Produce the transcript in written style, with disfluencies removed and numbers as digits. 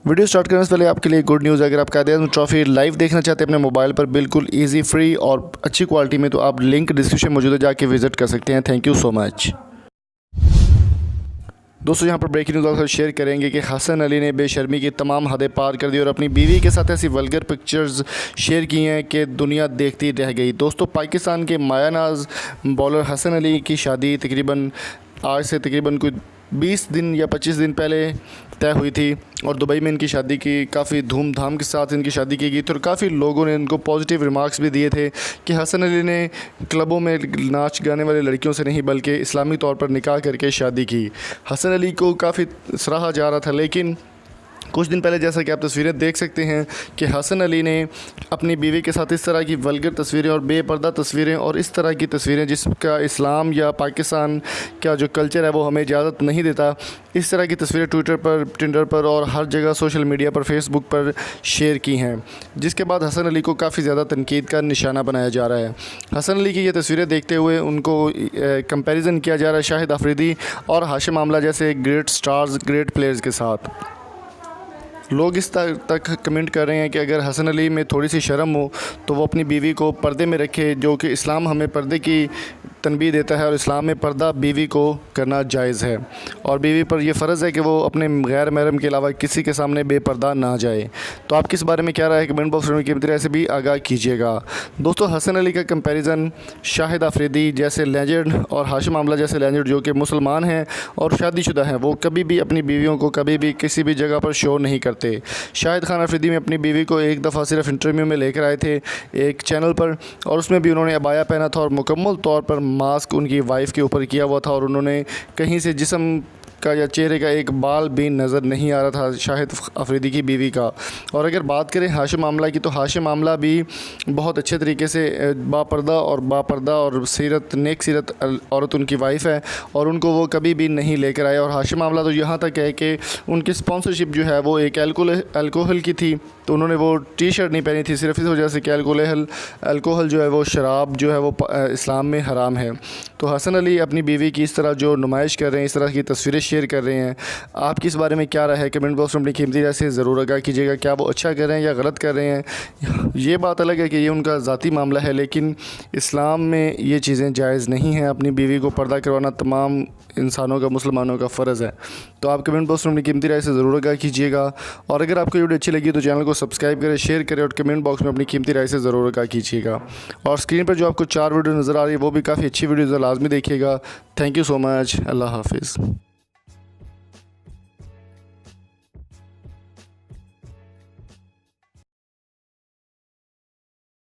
Video start करने से पहले आपके लिए गुड न्यूज़ है। अगर आप कायदे आज़म ट्रॉफी लाइव देखना चाहते हैं अपने मोबाइल पर बिल्कुल इजी, फ्री और अच्छी क्वालिटी में, तो आप लिंक डिस्क्रिप्शन मौजूद है, जाके विजिट कर सकते हैं। Thank you so much. दोस्तों, यहाँ पर ब्रेकिंग न्यूज़ आपके साथ शेयर करेंगे कि हसन अली ने बेशर्मी की तमाम हदें पार कर दी और अपनी बीवी के साथ ऐसी वल्गर पिक्चर्स शेयर की हैं कि दुनिया देखती रह गई। दोस्तों, पाकिस्तान के मायानाज बॉलर हसन अली की शादी आज से तकरीबन कुछ 20 दिन या 25 दिन पहले तय हुई थी और दुबई में इनकी शादी की काफ़ी धूमधाम के साथ इनकी शादी की गई थी और काफ़ी लोगों ने इनको पॉजिटिव रिमार्क्स भी दिए थे कि हसन अली ने क्लबों में नाच गाने वाली लड़कियों से नहीं बल्कि इस्लामी तौर पर निकाह करके शादी की। हसन अली को काफ़ी सराहा जा रहा था, लेकिन कुछ दिन पहले जैसा कि आप तस्वीरें देख सकते हैं कि हसन अली ने अपनी बीवी के साथ इस तरह की वल्गर तस्वीरें और बेपर्दा तस्वीरें और इस तरह की तस्वीरें जिसका इस्लाम या पाकिस्तान का जो कल्चर है वो हमें इजाज़त नहीं देता, इस तरह की तस्वीरें ट्विटर पर, टिंडर पर और हर जगह सोशल मीडिया पर, फेसबुक पर शेयर की हैं, जिसके बाद हसन अली को काफ़ी ज़्यादा तनकीद का निशाना बनाया जा रहा है। हसन अली की ये तस्वीरें देखते हुए उनको कंपैरिजन किया जा रहा है शाहिद अफरीदी और हाशिम आमला जैसे ग्रेट स्टार्स, ग्रेट प्लेयर्स के साथ। लोग इस तक कमेंट कर रहे हैं कि अगर हसन अली में थोड़ी सी शर्म हो तो वो अपनी बीवी को पर्दे में रखे, जो कि इस्लाम हमें पर्दे की तनबीह देता है और इस्लाम में पर्दा बीवी को करना जायज़ है और बीवी पर यह फ़र्ज़ है कि वो अपने गैर महरम के अलावा किसी के सामने बेपर्दा ना जाए। तो आप किस बारे में क्या राय है कमेंट बॉक्स में कीमती राय से भी आगाह कीजिएगा। दोस्तों, हसन अली का कंपैरिजन शाहिद अफरीदी जैसे लेजेंड और हाशिम आमला जैसे लेजेंड जो कि मुसलमान हैं और शादीशुदा हैं, वो कभी भी अपनी बीवियों को कभी भी किसी भी जगह पर शो नहीं करते। शाहिद खान अफरीदी में अपनी बीवी को एक दफ़ा सिर्फ इंटरव्यू में लेकर आए थे एक चैनल पर और उसमें भी उन्होंने अबाया पहना था और मुकम्मल तौर पर मास्क उनकी वाइफ के ऊपर किया हुआ था और उन्होंने कहीं से जिस्म का या चेहरे का एक बाल भी नज़र नहीं आ रहा था शाहिद अफरीदी की बीवी का। और अगर बात करें हाशिम आमला की, तो हाशिम आमला भी बहुत अच्छे तरीके से बापर्दा और सीरत, नेक सीरत औरत उनकी वाइफ है और उनको वो कभी भी नहीं लेकर आए। और हाशिम आमला तो यहाँ तक है कि उनकी स्पॉन्सरशिप जो है वो एक अल्कोहल की थी, तो उन्होंने वो टी शर्ट नहीं पहनी थी सिर्फ इस वजह से कि अल्कोहल जो है वो शराब जो है वो इस्लाम में हराम है। तो हसन अली अपनी बीवी की इस तरह जो नुमाइश कर रहे हैं, इस तरह की तस्वीरें शेयर कर रहे हैं, आपकी इस बारे में क्या राय है कमेंट बॉक्स में अपनी कीमती राय से ज़रूर आगाह कीजिएगा। क्या वो अच्छा कर रहे हैं या गलत कर रहे हैं, ये बात अलग है कि ये उनका ज़ाती मामला है, लेकिन इस्लाम में ये चीज़ें जायज़ नहीं हैं। अपनी बीवी को पर्दा करवाना तमाम इंसानों का, मुसलमानों का फ़र्ज़ है। तो आप कमेंट बॉक्स में अपनी कीमती राय से ज़रूर आगाह कीजिएगा और अगर आपको वीडियो अच्छी लगी तो चैनल को सब्सक्राइब करें, शेयर करें और कमेंट बॉक्स में अपनी कीमती राय से ज़रूर आगाह कीजिएगा। और स्क्रीन पर जो आपको 4 वीडियो नज़र आ रही है वो भी काफ़ी अच्छी वीडियो लाजमी देखिएगा। Thank you so much. अल्लाह हाफिज़।